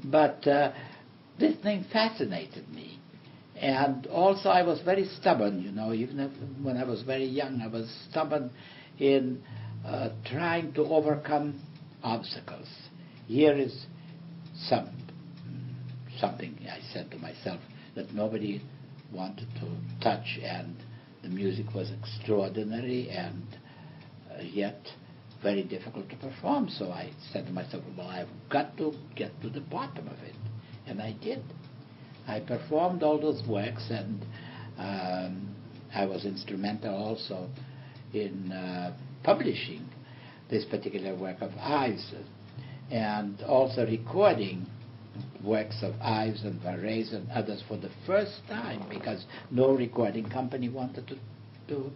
But this thing fascinated me. And also I was very stubborn, even when I was very young, I was stubborn in trying to overcome obstacles. Here is something I said to myself that nobody wanted to touch, and the music was extraordinary and yet very difficult to perform. So I said to myself, well, I've got to get to the bottom of it. And I did. I performed all those works, and I was instrumental also in publishing this particular work of Ives, and also recording works of Ives and Varese and others for the first time, because no recording company wanted to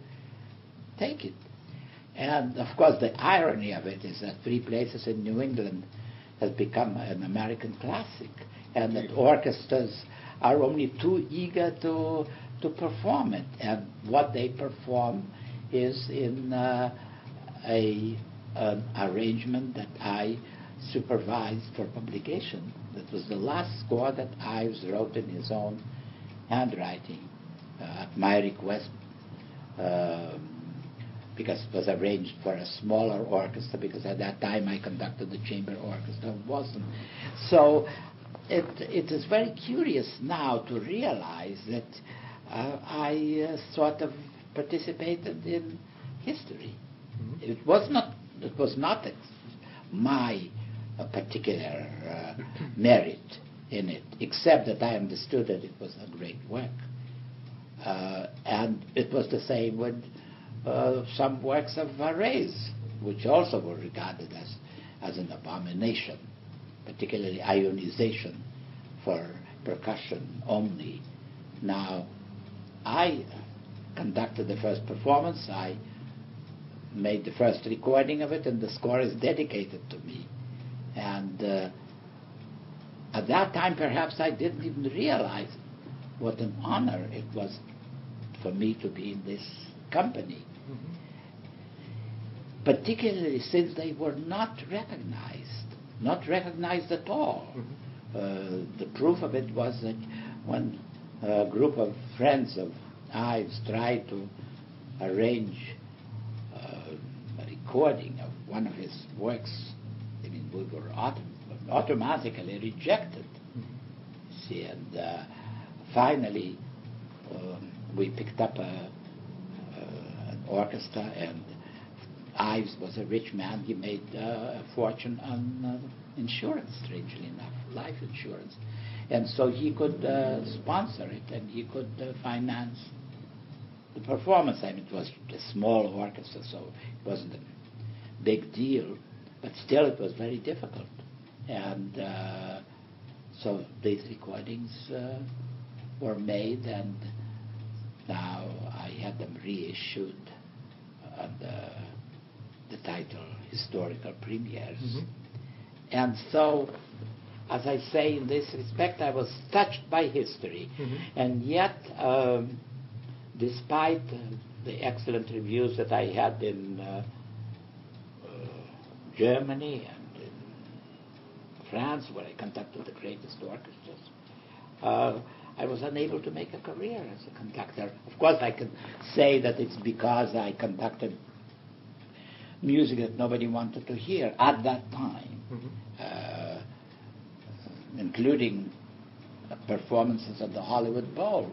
take it. And of course the irony of it is that Three Places in New England has become an American classic, and that orchestras are only too eager to perform it. And what they perform is in an arrangement that I supervised for publication. That was the last score that Ives wrote in his own handwriting at my request, because it was arranged for a smaller orchestra, because at that time I conducted the chamber orchestra of Boston. So it is very curious now to realize that I sort of participated in history. Mm-hmm. It was not my particular merit in it, except that I understood that it was a great work. And it was the same with some works of Varese, which also were regarded as an abomination, particularly ionization for percussion only. Now, I conducted the first performance, I made the first recording of it, and the score is dedicated to me. And at that time, perhaps I didn't even realize what an honor it was for me to be in this company. Mm-hmm. Particularly since they were not recognized at all. Mm-hmm. The proof of it was that when a group of friends of Ives tried to arrange a recording of one of his works, I mean, we were automatically rejected. Mm-hmm. See, and finally we picked up an orchestra, and Ives was a rich man. He made a fortune on insurance, strangely enough, life insurance. And so he could sponsor it, and he could finance the performance. I mean, it was a small orchestra, so it wasn't a big deal, but still it was very difficult. And so these recordings were made, and now I had them reissued under the title Historical Premieres. Mm-hmm. And so, as I say, in this respect, I was touched by history. Mm-hmm. And yet, despite the excellent reviews that I had in Germany and in France, where I conducted the greatest orchestras, I was unable to make a career as a conductor. Of course, I can say that it's because I conducted music that nobody wanted to hear at that time, mm-hmm. Including performances at the Hollywood Bowl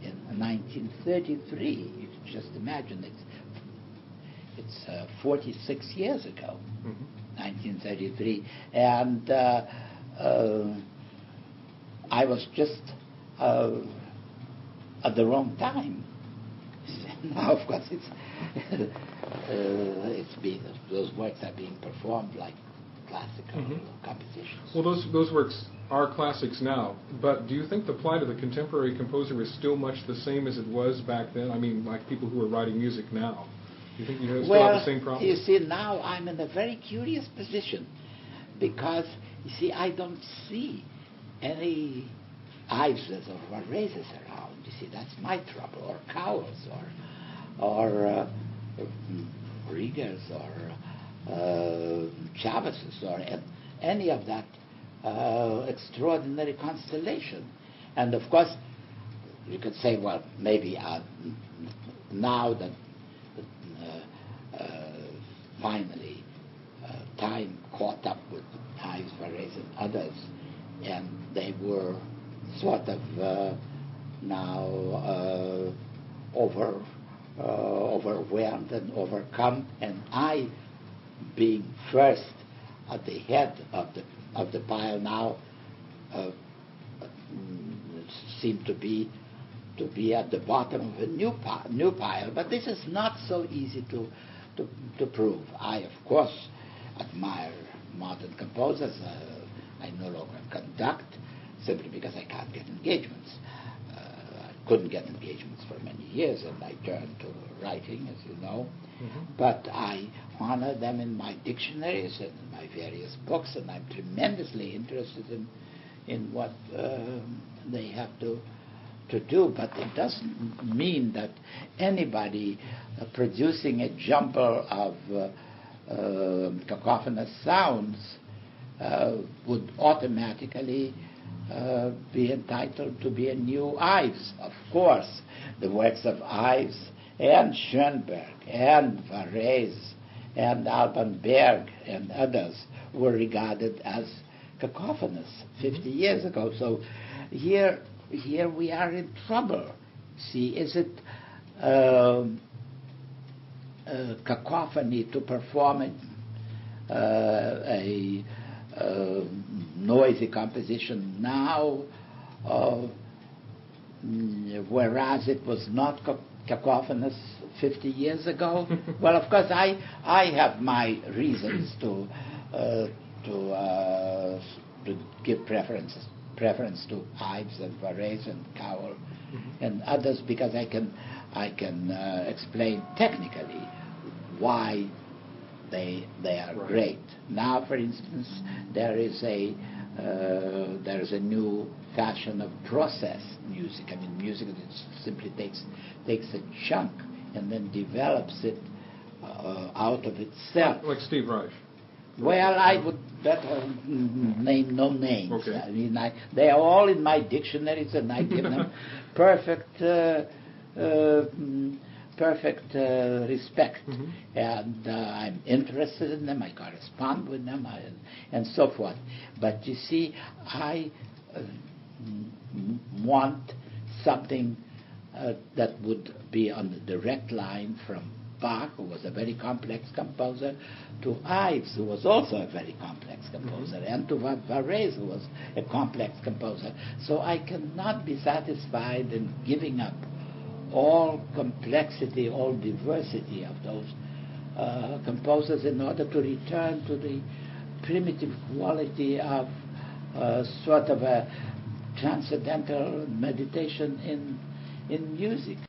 in 1933. You can just imagine, it's 46 years ago, mm-hmm. 1933, and I was just at the wrong time. Now, of course, those works are being performed like classical mm-hmm. compositions. Well, those works are classics now, but do you think the plight of the contemporary composer is still much the same as it was back then? I mean, like people who are writing music now. Do you think you still have the same problem? You see, now I'm in a very curious position, because, you see, I don't see any Iveses or Vareses around. You see, that's my trouble, or Cowles, or Riegers, or Chavezes, or any of that extraordinary constellation. And of course, you could say, well, maybe now that finally time caught up with Ives, Varese, and others, and they were sort of now overwhelmed and overcome, and I, being first at the head of the pile now, seemed to be at the bottom of a new pile. But this is not so easy to prove. I, of course, admire modern composers. I no longer conduct simply because I can't get engagements. I couldn't get engagements for many years, and I turned to writing, as you know. Mm-hmm. But I honor them in my dictionaries and in my various books, and I'm tremendously interested in what they have to do. But it doesn't mean that anybody producing a jumble of cacophonous sounds would automatically be entitled to be a new Ives. Of course, the works of Ives and Schoenberg and Varese and Alban Berg and others were regarded as cacophonous 50 years ago. So here we are in trouble. See, is it cacophony to perform a noisy composition now, whereas it was not cacophonous 50 years ago? Well, of course, I have my reasons to give preference to Ives and Varese and Cowell and others, because I can explain technically why they are great. Now, for instance, there is a new fashion of process music. I mean, music that simply takes a chunk and then develops it out of itself. Like Steve Reich. Well, I would better name no names. Okay. I mean, they are all in my dictionaries, and I give them perfect respect. Mm-hmm. And I'm interested in them. I correspond with them, and so forth. But you see, I want something that would be on the direct line from Bach, who was a very complex composer, to Ives, who was also a very complex composer, and to Varese, who was a complex composer. So I cannot be satisfied in giving up all complexity, all diversity of those composers in order to return to the primitive quality of sort of a transcendental meditation in music.